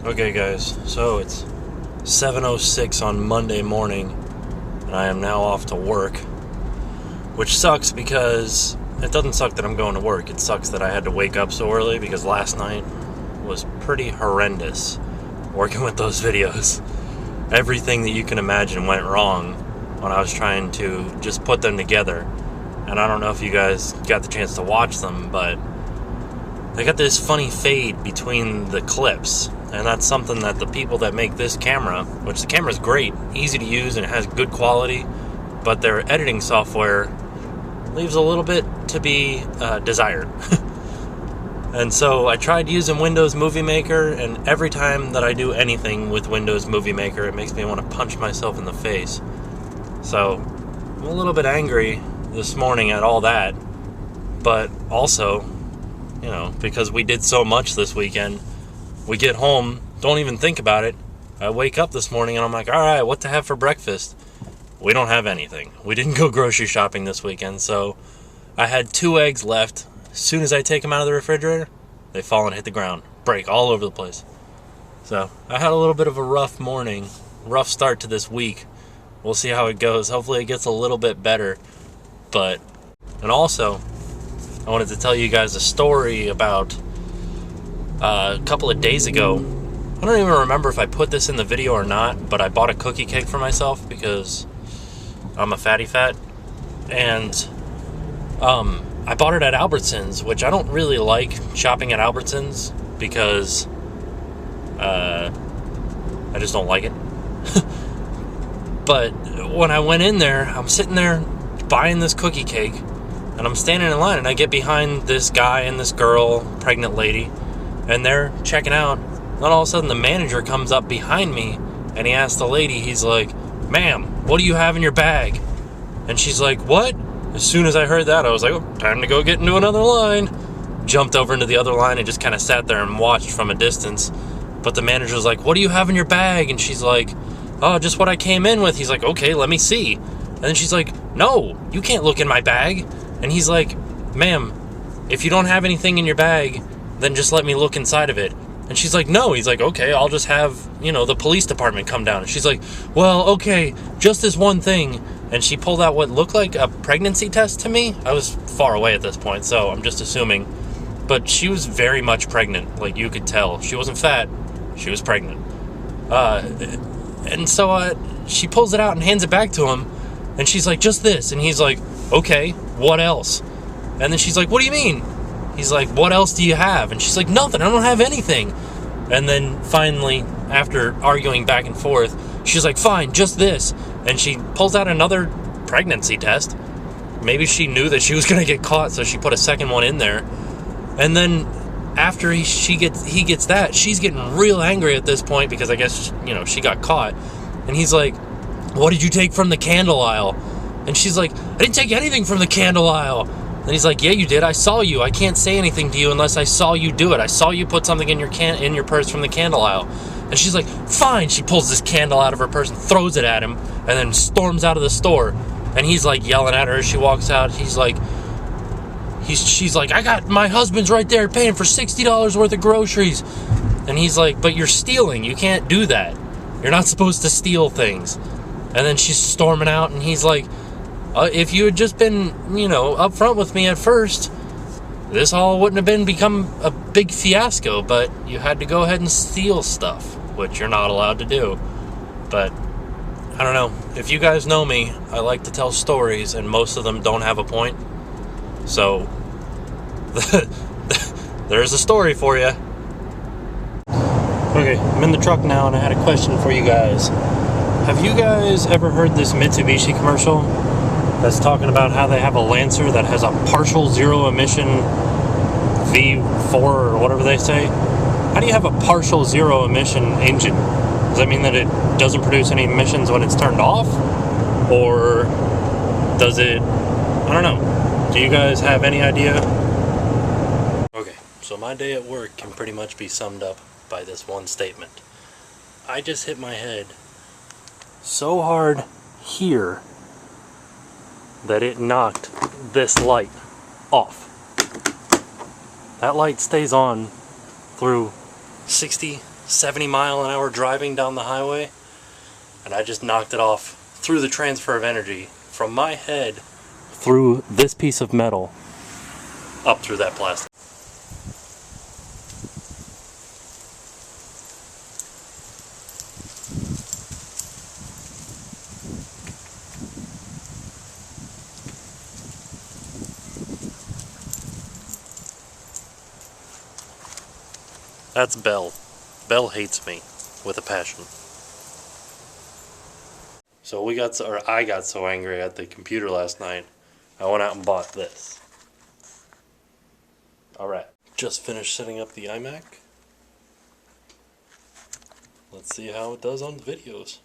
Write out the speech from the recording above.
Okay guys, so it's 7:06 on Monday morning, and I am now off to work, which sucks because it doesn't suck that I'm going to work. It sucks that I had to wake up so early because last night was pretty horrendous working with those videos. Everything that you can imagine went wrong when I was trying to just put them together. And I don't know if you guys got the chance to watch them, but they got this funny fade between the clips. And that's something that the people that make this camera, which the camera's great, easy to use, and it has good quality, but their editing software leaves a little bit to be desired. And so I tried using Windows Movie Maker, and every time that I do anything with Windows Movie Maker, it makes me want to punch myself in the face. So I'm a little bit angry this morning at all that, but also, you know, because we did so much this weekend, we get home, don't even think about it. I wake up this morning and I'm like, all right, what to have for breakfast? We don't have anything. We didn't go grocery shopping this weekend, so I had 2 eggs left. As soon as I take them out of the refrigerator, they fall and hit the ground, break all over the place. So I had a little bit of a rough morning, rough start to this week. We'll see how it goes. Hopefully it gets a little bit better. And also, I wanted to tell you guys a story about a couple of days ago. I don't even remember if I put this in the video or not, but I bought a cookie cake for myself because I'm a fatty fat. And I bought it at Albertsons, which I don't really like shopping at Albertsons because I just don't like it. But when I went in there, I'm sitting there buying this cookie cake, and I'm standing in line, and I get behind this guy and this girl, pregnant lady, and they're checking out. Then all of a sudden the manager comes up behind me, and he asks the lady, he's like, "Ma'am, what do you have in your bag?" And she's like, "What?" As soon as I heard that, I was like, oh, time to go get into another line. Jumped over into the other line and just kind of sat there and watched from a distance. But the manager was like, "What do you have in your bag?" And she's like, "Oh, just what I came in with." He's like, "Okay, let me see." And then she's like, "No, you can't look in my bag." And he's like, "Ma'am, if you don't have anything in your bag, then just let me look inside of it." And she's like, "No." He's like, "Okay, I'll just have, the police department come down." And she's like, "Well, okay, just this one thing." And she pulled out what looked like a pregnancy test to me. I was far away at this point, so I'm just assuming. But she was very much pregnant, like you could tell. She wasn't fat, she was pregnant. And so she pulls it out and hands it back to him. And she's like, "Just this." And he's like, "Okay, what else?" And then she's like, "What do you mean?" He's like, "What else do you have?" And she's like, "Nothing, I don't have anything." And then finally, after arguing back and forth, she's like, "Fine, just this." And she pulls out another pregnancy test. Maybe she knew that she was going to get caught, so she put a second one in there. And then after he gets that, she's getting real angry at this point because I guess, she got caught. And he's like, "What did you take from the candle aisle?" And she's like, "I didn't take anything from the candle aisle." And he's like, "Yeah, you did. I saw you. I can't say anything to you unless I saw you do it. I saw you put something in your purse from the candle aisle." And she's like, "Fine." She pulls this candle out of her purse and throws it at him, and then storms out of the store. And he's like yelling at her as she walks out. She's like, "I got my husband's right there paying for $60 worth of groceries." And he's like, "But you're stealing. You can't do that. You're not supposed to steal things." And then she's storming out, and he's like, "If you had just been, up front with me at first, this all wouldn't have become a big fiasco, but you had to go ahead and steal stuff, which you're not allowed to do." But I don't know. If you guys know me, I like to tell stories, and most of them don't have a point. So there's a story for you. Okay, I'm in the truck now, and I had a question for you guys. Have you guys ever heard this Mitsubishi commercial that's talking about how they have a Lancer that has a partial zero emission V4 or whatever they say? How do you have a partial zero emission engine? Does that mean that it doesn't produce any emissions when it's turned off? Or does it? I don't know. Do you guys have any idea? Okay, so my day at work can pretty much be summed up by this one statement. I just hit my head so hard here that it knocked this light off. That light stays on through 60 70-mile-an-hour driving down the highway, and I just knocked it off through the transfer of energy from my head through this piece of metal up through that plastic. That's Belle. Belle hates me with a passion. So I got so angry at the computer last night, I went out and bought this. Alright, just finished setting up the iMac. Let's see how it does on the videos.